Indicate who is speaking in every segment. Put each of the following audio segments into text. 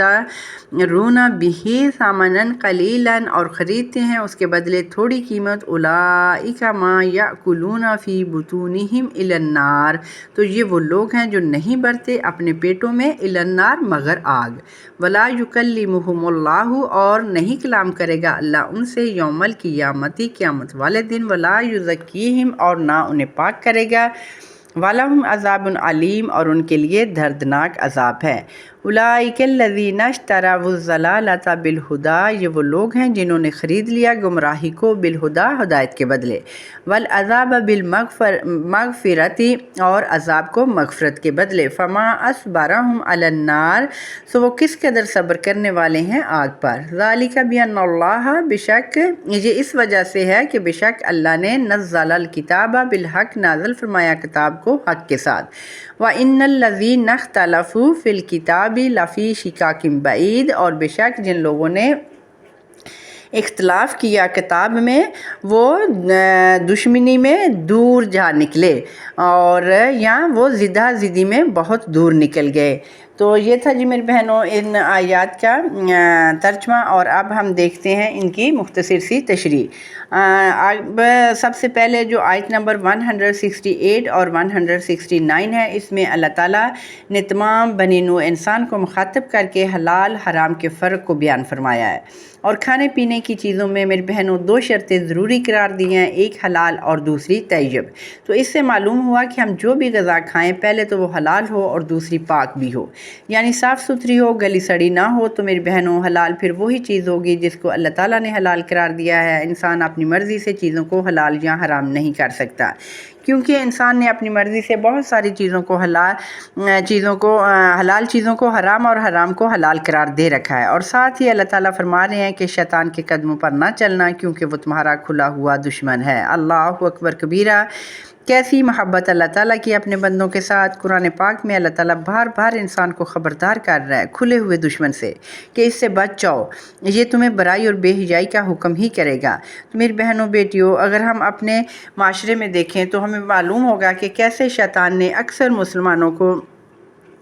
Speaker 1: یشترون بہ ثمنا قلیلا اور خریدتے ہیں اس کے بدلے تھوڑی قیمت، اولئک ما یأکلون فی بطونہم الی النار، تو یہ وہ لوگ ہیں جو نہیں بھرتے اپنے پیٹوں میں الی النار مگر آگ، ولا یکلمہم اللہ اور نہیں کلام کرے گا اللہ ان سے یوم القیامت قیامت والے دن، ولا یزکیہم اور نہ انہیں پاک کرے گا، وَلَهُمْ عَذَابٌ علیم اور ان کے لیے دردناک عذاب ہے۔ اولئک الذین اشتروا الضلالۃ بالہدیٰ، یہ وہ لوگ ہیں جنہوں نے خرید لیا گمراہی کو بالہدیٰ ہدایت کے بدلے، والعذاب بالمغفرۃ اور عذاب کو مغفرت کے بدلے، فما اصبرہم علی النار، سو وہ کس قدر صبر کرنے والے ہیں آگ پر، ذالک بان اللہ، بے شک یہ اس وجہ سے ہے کہ بے شک اللہ نے نزل الکتاب بالحق، نازل فرمایا کتاب کو حق کے ساتھ، وَإِنَّ الَّذِينَ اخْتَلَفُوا فِي الْكِتَابِ لَفِي شِقَاقٍ بَعِيدٍ اور بے شک جن لوگوں نے اختلاف کیا کتاب میں وہ دشمنی میں دور جا نکلے، اور یہاں وہ زدہ زدی میں بہت دور نکل گئے۔ تو یہ تھا جی میری بہنوں ان آیات کا ترجمہ، اور اب ہم دیکھتے ہیں ان کی مختصر سی تشریح۔ اب سب سے پہلے جو آیت نمبر 168 اور 169 ہے، اس میں اللہ تعالیٰ نے تمام بنی نوع انسان کو مخاطب کر کے حلال حرام کے فرق کو بیان فرمایا ہے، اور کھانے پینے کی چیزوں میں میری بہنوں دو شرطیں ضروری قرار دی ہیں، ایک حلال اور دوسری طیب۔ تو اس سے معلوم ہوا کہ ہم جو بھی غذا کھائیں پہلے تو وہ حلال ہو اور دوسری پاک بھی ہو، یعنی صاف ستھری ہو، گلی سڑی نہ ہو۔ تو میری بہنوں حلال پھر وہی چیز ہوگی جس کو اللہ تعالیٰ نے حلال قرار دیا ہے۔ انسان اپنی مرضی سے چیزوں کو حلال یا حرام نہیں کر سکتا، کیونکہ انسان نے اپنی مرضی سے بہت ساری چیزوں کو حلال چیزوں کو حرام اور حرام کو حلال قرار دے رکھا ہے، اور ساتھ ہی اللہ تعالیٰ فرما رہے ہیں کہ شیطان کے قدموں پر نہ چلنا کیونکہ وہ تمہارا کھلا ہوا دشمن ہے۔ اللہ اکبر کبیرہ، کیسی محبت اللہ تعالیٰ کی اپنے بندوں کے ساتھ۔ قرآن پاک میں اللہ تعالیٰ بار بار انسان کو خبردار کر رہا ہے کھلے ہوئے دشمن سے کہ اس سے بچ جاؤ، یہ تمہیں برائی اور بے حیائی کا حکم ہی کرے گا۔ تو میری بہنوں بیٹیوں، اگر ہم اپنے معاشرے میں دیکھیں تو ہمیں معلوم ہوگا کہ کیسے شیطان نے اکثر مسلمانوں کو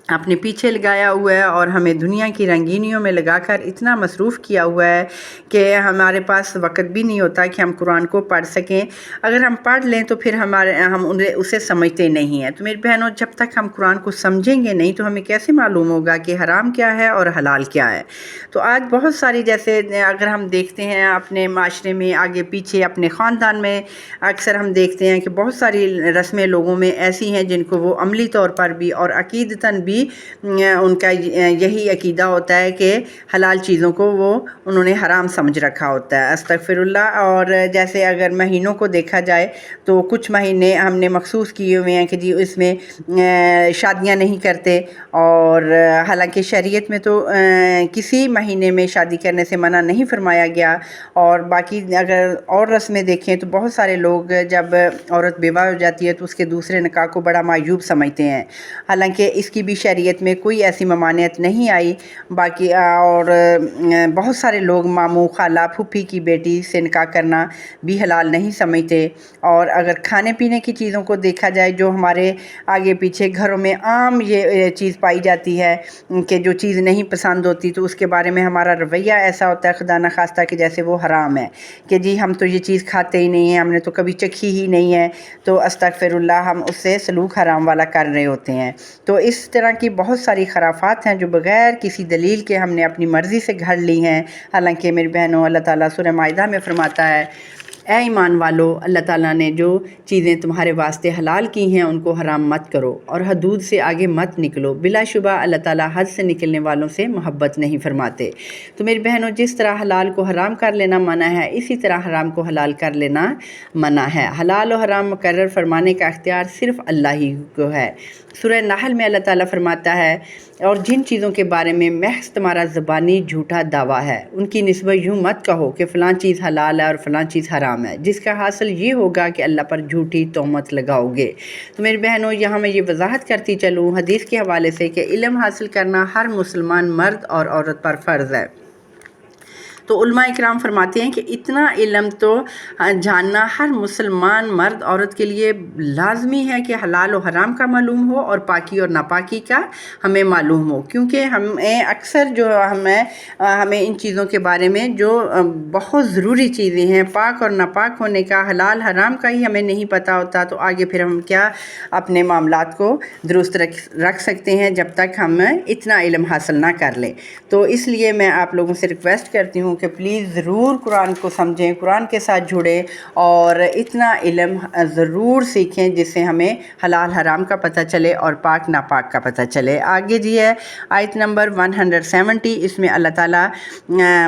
Speaker 1: اپنے پیچھے لگایا ہوا ہے اور ہمیں دنیا کی رنگینیوں میں لگا کر اتنا مصروف کیا ہوا ہے کہ ہمارے پاس وقت بھی نہیں ہوتا کہ ہم قرآن کو پڑھ سکیں۔ اگر ہم پڑھ لیں تو پھر ہم اسے سمجھتے نہیں ہیں۔ تو میری بہنوں، جب تک ہم قرآن کو سمجھیں گے نہیں تو ہمیں کیسے معلوم ہوگا کہ حرام کیا ہے اور حلال کیا ہے۔ تو آج بہت ساری، جیسے اگر ہم دیکھتے ہیں اپنے معاشرے میں آگے پیچھے اپنے خاندان میں، اکثر ہم دیکھتے ہیں کہ بہت ساری رسمیں لوگوں میں ایسی ہیں جن کو وہ عملی طور پر بھی اور عقیدتاً بھی ان کا یہی عقیدہ ہوتا ہے کہ حلال چیزوں کو انہوں نے حرام سمجھ رکھا ہوتا ہے، استغفر اللہ۔ اور جیسے اگر مہینوں کو دیکھا جائے تو کچھ مہینے ہم نے مخصوص کیے ہوئے ہیں کہ جی اس میں شادیاں نہیں کرتے، اور حالانکہ شریعت میں تو کسی مہینے میں شادی کرنے سے منع نہیں فرمایا گیا، اور باقی اگر اور رسمیں دیکھیں تو بہت سارے لوگ جب عورت بیوہ ہو جاتی ہے تو اس کے دوسرے نکاح کو بڑا معیوب سمجھتے ہیں، حالانکہ اس کی بھی شریعت میں کوئی ایسی ممانعت نہیں آئی۔ باقی اور بہت سارے لوگ ماموں، خالہ، پھوپھی کی بیٹی سے نکاح کرنا بھی حلال نہیں سمجھتے۔ اور اگر کھانے پینے کی چیزوں کو دیکھا جائے جو ہمارے آگے پیچھے گھروں میں عام یہ چیز پائی جاتی ہے کہ جو چیز نہیں پسند ہوتی تو اس کے بارے میں ہمارا رویہ ایسا ہوتا ہے خدا نخواستہ کہ جیسے وہ حرام ہے، کہ جی ہم تو یہ چیز کھاتے ہی نہیں ہیں، ہم نے تو کبھی چکھی ہی نہیں ہے، تو استغفر اللہ، ہم اس سے سلوک حرام والا کر رہے ہوتے ہیں۔ تو اس طرح کی بہت ساری خرافات ہیں جو بغیر کسی دلیل کے ہم نے اپنی مرضی سے گھڑ لی ہیں، حالانکہ میرے بہنوں اللہ تعالیٰ سورہ مائدہ میں فرماتا ہے، اے ایمان والو، اللہ تعالیٰ نے جو چیزیں تمہارے واسطے حلال کی ہیں ان کو حرام مت کرو اور حدود سے آگے مت نکلو، بلا شبہ اللہ تعالیٰ حد سے نکلنے والوں سے محبت نہیں فرماتے۔ تو میری بہنوں، جس طرح حلال کو حرام کر لینا منع ہے اسی طرح حرام کو حلال کر لینا منع ہے۔ حلال و حرام مقرر فرمانے کا اختیار صرف اللہ ہی کو ہے۔ سورہ نحل میں اللہ تعالیٰ فرماتا ہے، اور جن چیزوں کے بارے میں محض تمہارا زبانی جھوٹا دعویٰ ہے ان کی نسبت یوں مت کہو کہ فلاں چیز حلال ہے اور فلاں چیز حرام ہے، جس کا حاصل یہ ہوگا کہ اللہ پر جھوٹی تہمت لگاؤ گے۔ تو میری بہنوں، یہاں میں یہ وضاحت کرتی چلوں حدیث کے حوالے سے کہ علم حاصل کرنا ہر مسلمان مرد اور عورت پر فرض ہے۔ تو علماء اکرام فرماتے ہیں کہ اتنا علم تو جاننا ہر مسلمان مرد عورت کے لیے لازمی ہے کہ حلال و حرام کا معلوم ہو اور پاکی اور ناپاکی کا ہمیں معلوم ہو، کیونکہ ہمیں اکثر جو ہمیں ان چیزوں کے بارے میں جو بہت ضروری چیزیں ہیں پاک اور ناپاک ہونے کا، حلال حرام کا ہی ہمیں نہیں پتہ ہوتا، تو آگے پھر ہم کیا اپنے معاملات کو درست رکھ سکتے ہیں جب تک ہم اتنا علم حاصل نہ کر لیں۔ تو اس لیے میں آپ لوگوں سے ریکویسٹ کرتی ہوں کہ پلیز ضرور قرآن کو سمجھیں، قرآن کے ساتھ جڑیں اور اتنا علم ضرور سیکھیں جس سے ہمیں حلال حرام کا پتہ چلے اور پاک ناپاک کا پتہ چلے۔ آگے جی ہے آیت نمبر 170، اس میں اللہ تعالیٰ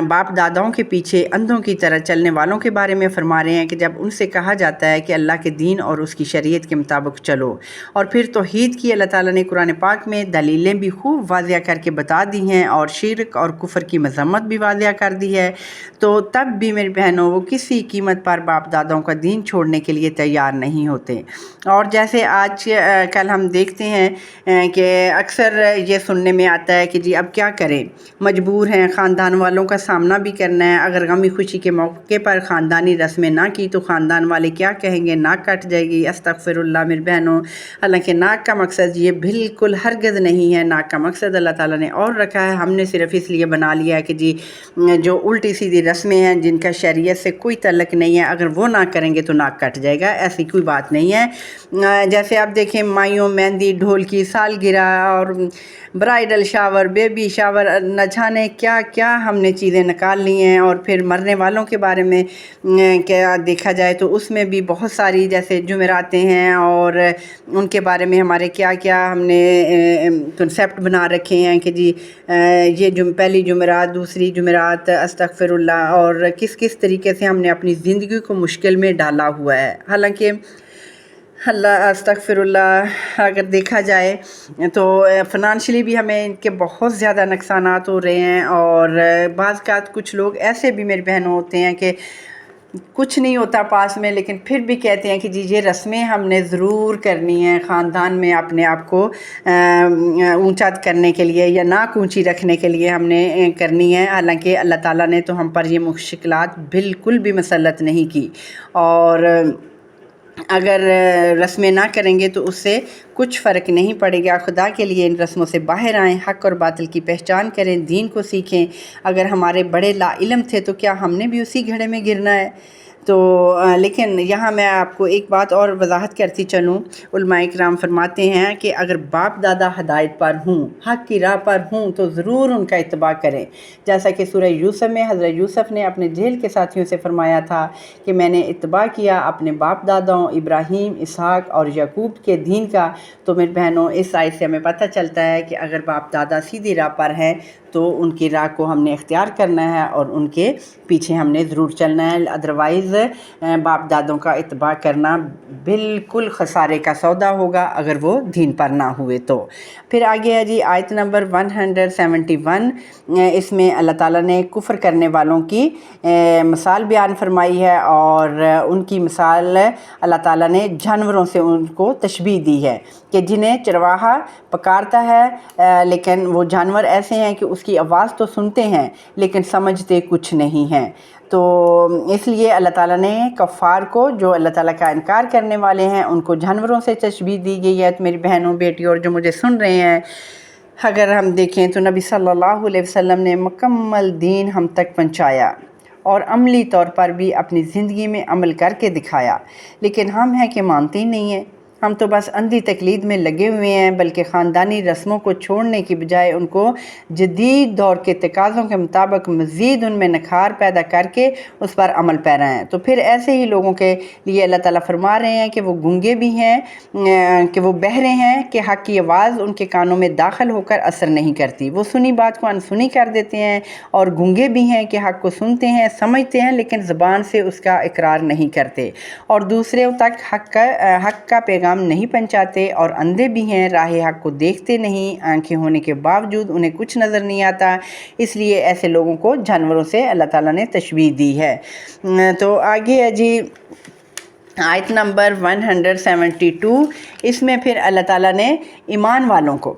Speaker 1: باپ داداؤں کے پیچھے اندھوں کی طرح چلنے والوں کے بارے میں فرما رہے ہیں کہ جب ان سے کہا جاتا ہے کہ اللہ کے دین اور اس کی شریعت کے مطابق چلو، اور پھر توحید کی اللہ تعالیٰ نے قرآن پاک میں دلیلیں بھی خوب واضح کر کے بتا دی ہیں اور شرک اور کفر کی مذمت بھی واضح کر دی ہے، تو تب بھی میری بہنوں وہ کسی قیمت پر باپ داداؤں کا دین چھوڑنے کے لیے تیار نہیں ہوتے۔ اور جیسے آج کل ہم دیکھتے ہیں کہ اکثر یہ سننے میں آتا ہے کہ جی اب کیا کریں، مجبور ہیں، خاندان والوں کا سامنا بھی کرنا ہے، اگر غمی خوشی کے موقع پر خاندانی رسمیں نہ کی تو خاندان والے کیا کہیں گے، ناک کٹ جائے گی۔ استغفر اللہ میری بہنوں، حالانکہ ناک کا مقصد یہ بالکل ہرگز نہیں ہے، ناک کا مقصد اللہ تعالیٰ نے اور رکھا ہے، ہم نے صرف اس لیے بنا لیا ہے کہ جی جو الٹی سیدھی رسمیں ہیں جن کا شریعت سے کوئی تعلق نہیں ہے، اگر وہ نہ کریں گے تو ناک کٹ جائے گا، ایسی کوئی بات نہیں ہے۔ جیسے آپ دیکھیں مائیوں مہندی، ڈھول کی سالگرہ اور برائیڈل شاور، بیبی شاور، نہ جانے کیا کیا ہم نے چیزیں نکال لی ہیں، اور پھر مرنے والوں کے بارے میں کیا دیکھا جائے تو اس میں بھی بہت ساری جیسے جمعراتیں ہیں اور ان کے بارے میں ہمارے کیا کیا ہم نے کنسیپٹ بنا رکھے ہیں کہ جی یہ پہلی جمعرات، دوسری جمعرات، استغفر اللہ، اور کس طریقے سے ہم نے اپنی زندگی کو مشکل میں ڈالا ہوا ہے۔ حالانکہ اللہ استغفر اللہ اگر دیکھا جائے تو فنانشلی بھی ہمیں ان کے بہت زیادہ نقصانات ہو رہے ہیں، اور بعض اوقات کچھ لوگ ایسے بھی میرے بہنوں ہوتے ہیں کہ کچھ نہیں ہوتا پاس میں لیکن پھر بھی کہتے ہیں کہ جی یہ رسمیں ہم نے ضرور کرنی ہیں خاندان میں اپنے آپ کو اونچا کرنے کے لیے یا ناک اونچی رکھنے کے لیے ہم نے کرنی ہے، حالانکہ اللہ تعالیٰ نے تو ہم پر یہ مشکلات بالکل بھی مسلط نہیں کی، اور اگر رسمیں نہ کریں گے تو اس سے کچھ فرق نہیں پڑے گا۔ خدا کے لیے ان رسموں سے باہر آئیں، حق اور باطل کی پہچان کریں، دین کو سیکھیں۔ اگر ہمارے بڑے لا علم تھے تو کیا ہم نے بھی اسی گھڑے میں گرنا ہے؟ تو لیکن یہاں میں آپ کو ایک بات اور وضاحت کرتی چلوں، علماء اکرام فرماتے ہیں کہ اگر باپ دادا ہدایت پر ہوں، حق کی راہ پر ہوں تو ضرور ان کا اتباع کریں، جیسا کہ سورہ یوسف میں حضرت یوسف نے اپنے جیل کے ساتھیوں سے فرمایا تھا کہ میں نے اتباع کیا اپنے باپ داداؤں ابراہیم، اسحاق اور یعقوب کے دین کا۔ تو میری بہنوں اس آیت سے ہمیں پتہ چلتا ہے کہ اگر باپ دادا سیدھی راہ پر ہیں تو ان کی راہ کو ہم نے اختیار کرنا ہے اور ان کے پیچھے ہم نے ضرور چلنا ہے، ادروائز باپ دادوں کا اتباع کرنا بالکل خسارے کا سودا ہوگا اگر وہ دین پر نہ ہوئے تو۔ پھر آگے ہے جی آیت نمبر 171، اس میں اللہ تعالیٰ نے کفر کرنے والوں کی مثال بیان فرمائی ہے، اور ان کی مثال اللہ تعالیٰ نے جانوروں سے ان کو تشبیہ دی ہے کہ جنہیں چرواہا پکارتا ہے لیکن وہ جانور ایسے ہیں کہ اس کی آواز تو سنتے ہیں لیکن سمجھتے کچھ نہیں ہیں۔ تو اس لیے اللہ تعالیٰ نے کفار کو، جو اللہ تعالیٰ کا انکار کرنے والے ہیں، ان کو جانوروں سے تشبیہ دی گئی ہے۔ تو میری بہنوں بیٹی اور جو مجھے سن رہے ہیں، اگر ہم دیکھیں تو نبی صلی اللہ علیہ وسلم نے مکمل دین ہم تک پہنچایا اور عملی طور پر بھی اپنی زندگی میں عمل کر کے دکھایا، لیکن ہم ہیں کہ مانتے ہی نہیں ہیں، ہم تو بس اندھی تقلید میں لگے ہوئے ہیں، بلکہ خاندانی رسموں کو چھوڑنے کی بجائے ان کو جدید دور کے تقاضوں کے مطابق مزید ان میں نکھار پیدا کر کے اس پر عمل پیرا ہیں۔ تو پھر ایسے ہی لوگوں کے لیے اللہ تعالیٰ فرما رہے ہیں کہ وہ گنگے بھی ہیں، کہ وہ بہرے ہیں کہ حق کی آواز ان کے کانوں میں داخل ہو کر اثر نہیں کرتی، وہ سنی بات کو انسنی کر دیتے ہیں، اور گنگے بھی ہیں کہ حق کو سنتے ہیں، سمجھتے ہیں لیکن زبان سے اس کا اقرار نہیں کرتے، اور دوسروں تک حق کا پیغام نہیں پہنچاتے، اور اندھے بھی ہیں، راہ حق کو دیکھتے نہیں، آنکھیں ہونے کے باوجود انہیں کچھ نظر نہیں آتا، اس لیے ایسے لوگوں کو جانوروں سے اللہ تعالیٰ نے تشبیہ دی ہے۔ تو آگے ہے جی آیت نمبر 172، اس میں پھر اللہ تعالیٰ نے ایمان والوں کو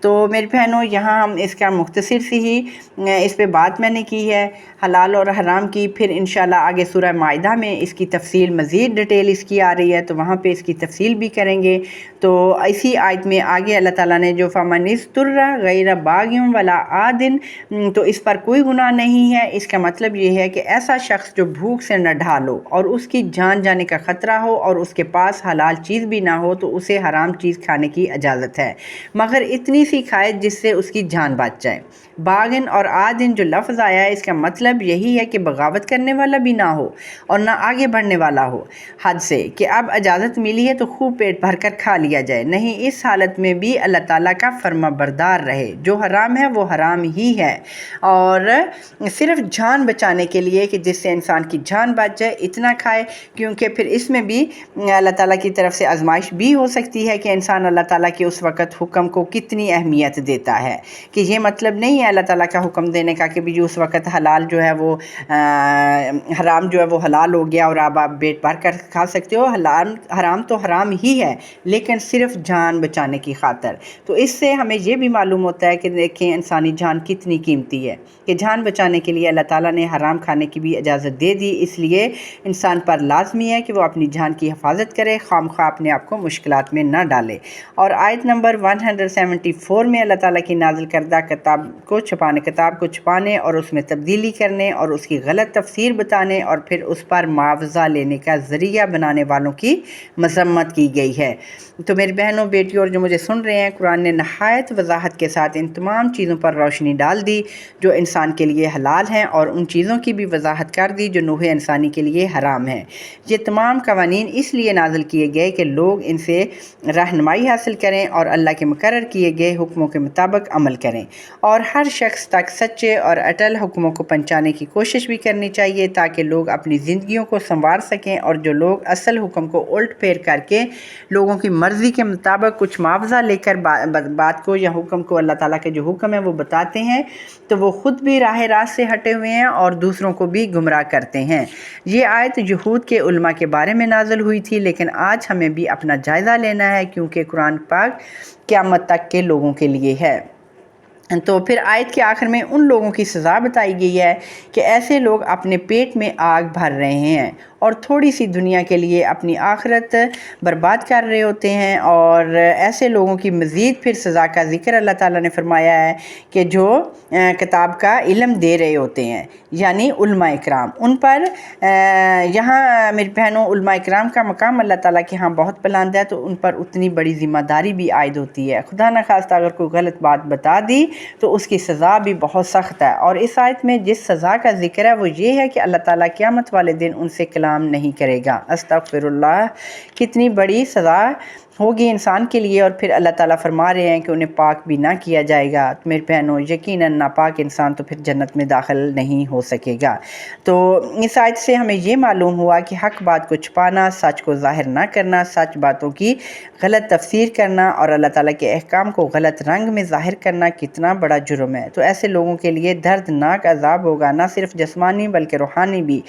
Speaker 1: تو میری بہنوں یہاں ہم اس کا مختصر سی ہی اس پہ بات میں نے کی ہے حلال اور حرام کی. پھر انشاءاللہ آگے سورہ مائدہ میں اس کی تفصیل مزید ڈیٹیل اس کی آ رہی ہے تو وہاں پہ اس کی تفصیل بھی کریں گے. تو اسی آیت میں آگے اللہ تعالیٰ نے جو فَمَنِ اسْتُرَّ غَيْرَ بَاغٍ وَلَا عَادٍ تو اس پر کوئی گناہ نہیں ہے. اس کا مطلب یہ ہے کہ ایسا شخص جو بھوک سے نہ ڈھالو اور اس کی جان جانے کا خطرہ ہو اور اس کے پاس حلال چیز بھی نہ ہو تو اسے حرام چیز کھانے کی اجازت ہے مگر اتنی سی کھائے جس سے اس کی جان بچ جائے. باغن اور عادن جو لفظ آیا ہے اس کا مطلب یہی ہے کہ بغاوت کرنے والا بھی نہ ہو اور نہ آگے بڑھنے والا ہو حد سے کہ اب اجازت ملی ہے تو خوب پیٹ بھر کر کھا لیا جائے. نہیں، اس حالت میں بھی اللہ تعالیٰ کا فرما بردار رہے. جو حرام ہے وہ حرام ہی ہے اور صرف جان بچانے کے لیے کہ جس سے انسان کی جان بچ جائے اتنا کھائے، کیونکہ پھر اس میں بھی اللہ تعالیٰ کی طرف سے آزمائش بھی ہو سکتی ہے کہ انسان اللہ تعالیٰ کے اس وقت حکم کو کتنی اہمیت دیتا ہے. کہ یہ مطلب نہیں ہے اللہ تعالیٰ کا حکم دینے کا کہ بھی اس وقت حلال جو ہے وہ حرام جو ہے وہ حلال ہو گیا اور اب آپ پیٹ بھر کر کھا سکتے ہو. حرام تو حرام ہی ہے لیکن صرف جان بچانے کی خاطر. تو اس سے ہمیں یہ بھی معلوم ہوتا ہے کہ دیکھیں انسانی جان کتنی قیمتی ہے کہ جان بچانے کے لیے اللہ تعالیٰ نے حرام کھانے کی بھی اجازت دے دی. اس لیے انسان پر لازمی ہے کہ وہ اپنی جان کی حفاظت کرے، خواہ مخواہ اپنے آپ کو مشکلات میں نہ ڈالے. اور آیت نمبر 174 میں اللہ تعالیٰ کی نازل کردہ کتاب کو چھپانے اور اس میں تبدیلی کرنے اور اس کی غلط تفسیر بتانے اور پھر اس پر معاوضہ لینے کا ذریعہ بنانے والوں کی مذمت کی گئی ہے. تو میری بہنوں، بیٹیوں اور جو مجھے سن رہے ہیں، قرآن نے نہایت وضاحت کے ساتھ ان تمام چیزوں پر روشنی ڈال دی جو انسان کے لیے حلال ہیں اور ان چیزوں کی بھی وضاحت کر دی جو نوح انسانی کے لیے حرام ہیں. یہ تمام قوانین اس لیے نازل کیے گئے کہ لوگ ان سے رہنمائی حاصل کریں اور اللہ کے مقرر کیے گئے حکموں کے مطابق عمل کریں. اور ہر شخص تک سچے اور اٹل حکموں کو پہنچانے کی کوشش بھی کرنی چاہیے تاکہ لوگ اپنی زندگیوں کو سنوار سکیں. اور جو لوگ اصل حکم کو الٹ پھیر کر کے لوگوں کی مرضی کے مطابق کچھ معاوضہ لے کر بات کو یا حکم کو، اللہ تعالیٰ کے جو حکم ہے وہ بتاتے ہیں، تو وہ خود بھی راہ راست سے ہٹے ہوئے ہیں اور دوسروں کو بھی گمراہ کرتے ہیں. یہ آیت یہود کے علماء کے بارے میں نازل ہوئی تھی، لیکن آج ہمیں بھی اپنا جائزہ لینا ہے کیونکہ قرآن پاک قیامت تک کے لوگوں کے لیے ہے. تو پھر آیت کے آخر میں ان لوگوں کی سزا بتائی گئی ہے کہ ایسے لوگ اپنے پیٹ میں آگ بھر رہے ہیں اور تھوڑی سی دنیا کے لیے اپنی آخرت برباد کر رہے ہوتے ہیں. اور ایسے لوگوں کی مزید پھر سزا کا ذکر اللہ تعالیٰ نے فرمایا ہے کہ جو کتاب کا علم دے رہے ہوتے ہیں، یعنی علماء اکرام. ان پر یہاں میری بہنوں علماء اکرام کا مقام اللہ تعالیٰ کے ہاں بہت بلند ہے، تو ان پر اتنی بڑی ذمہ داری بھی عائد ہوتی ہے. خدا نخواستہ اگر کوئی غلط بات بتا دی تو اس کی سزا بھی بہت سخت ہے. اور اس آیت میں جس سزا کا ذکر ہے وہ یہ ہے کہ اللہ تعالیٰ قیامت والے دن ان سے کلام نہیں کرے گا. استغفر اللہ، کتنی بڑی سزا ہوگی انسان کے لیے. اور پھر اللہ تعالیٰ فرما رہے ہیں کہ انہیں پاک بھی نہ کیا جائے گا. تو میرے بہنوں یقیناً ناپاک انسان تو پھر جنت میں داخل نہیں ہو سکے گا. تو اس آیت سے ہمیں یہ معلوم ہوا کہ حق بات کو چھپانا، سچ کو ظاہر نہ کرنا، سچ باتوں کی غلط تفسیر کرنا اور اللہ تعالیٰ کے احکام کو غلط رنگ میں ظاہر کرنا کتنا بڑا جرم ہے. تو ایسے لوگوں کے لیے دردناک عذاب ہوگا، نہ صرف جسمانی بلکہ روحانی بھی.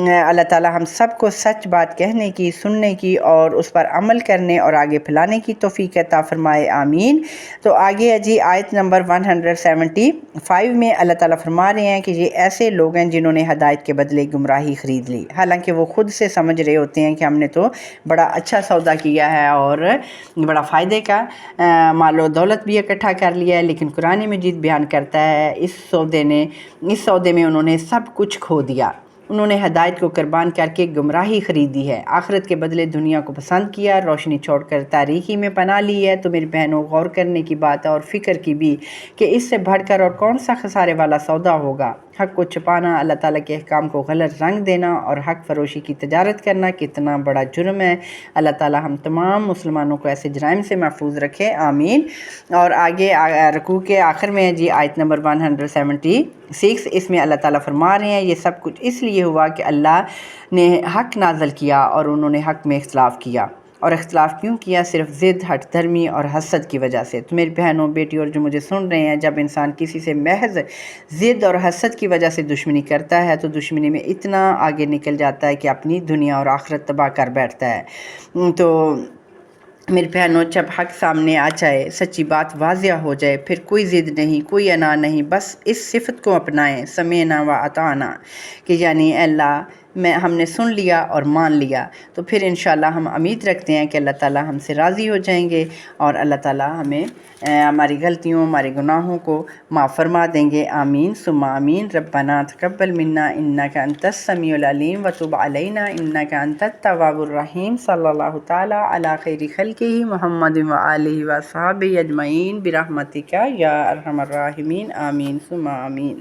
Speaker 1: اللہ تعالیٰ ہم سب کو سچ بات کہنے کی، سننے کی اور اس پر عمل کرنے اور آگے پھیلانے کی توفیق عطا فرمائے، آمین. تو آگے ہے جی آیت نمبر 175 میں اللہ تعالیٰ فرما رہے ہیں کہ یہ ایسے لوگ ہیں جنہوں نے ہدایت کے بدلے گمراہی خرید لی، حالانکہ وہ خود سے سمجھ رہے ہوتے ہیں کہ ہم نے تو بڑا اچھا سودا کیا ہے اور بڑا فائدے کا مال و دولت بھی اکٹھا کر لیا ہے. لیکن قرآن مجید بیان کرتا ہے اس سودے میں انہوں نے سب کچھ کھو دیا. انہوں نے ہدایت کو قربان کر کے گمراہی خریدی ہے، آخرت کے بدلے دنیا کو پسند کیا، روشنی چھوڑ کر تاریکی میں پناہ لی ہے. تو میری بہنوں غور کرنے کی بات ہے اور فکر کی بھی کہ اس سے بڑھ کر اور کون سا خسارے والا سودا ہوگا. حق کو چھپانا، اللہ تعالیٰ کے احکام کو غلط رنگ دینا اور حق فروشی کی تجارت کرنا کتنا بڑا جرم ہے. اللہ تعالیٰ ہم تمام مسلمانوں کو ایسے جرائم سے محفوظ رکھے، آمین. اور آگے رکوع کے آخر میں جی آیت نمبر 176، اس میں اللہ تعالیٰ فرما رہے ہیں یہ سب کچھ اس لیے ہوا کہ اللہ نے حق نازل کیا اور انہوں نے حق میں اختلاف کیا. اور اختلاف کیوں کیا؟ صرف ضد، ہٹ دھرمی اور حسد کی وجہ سے. تو میری بہنوں، بیٹی اور جو مجھے سن رہے ہیں، جب انسان کسی سے محض ضد اور حسد کی وجہ سے دشمنی کرتا ہے تو دشمنی میں اتنا آگے نکل جاتا ہے کہ اپنی دنیا اور آخرت تباہ کر بیٹھتا ہے. تو میرے بہنوں جب حق سامنے آ جائے، سچی بات واضح ہو جائے، پھر کوئی ضد نہیں، کوئی انا نہیں، بس اس صفت کو اپنائیں، سمعنا و اطعنا، کہ یعنی اے اللہ ہم نے سن لیا اور مان لیا، تو پھر انشاءاللہ ہم امید رکھتے ہیں کہ اللہ تعالیٰ ہم سے راضی ہو جائیں گے اور اللہ تعالیٰ ہمیں ہماری غلطیوں، ہمارے گناہوں کو معاف فرما دیں گے۔ آمین ثم آمین۔ ربنا تقبل منا انک انت السمیع العلیم وتب علینا انک انت التواب الرحیم۔ صلی اللہ تعالیٰ علی خیر خلقہ محمد وآلہ وصحبہ اجمعین برحمتک یا ارحم الراحمین۔ آمین ثم آمین۔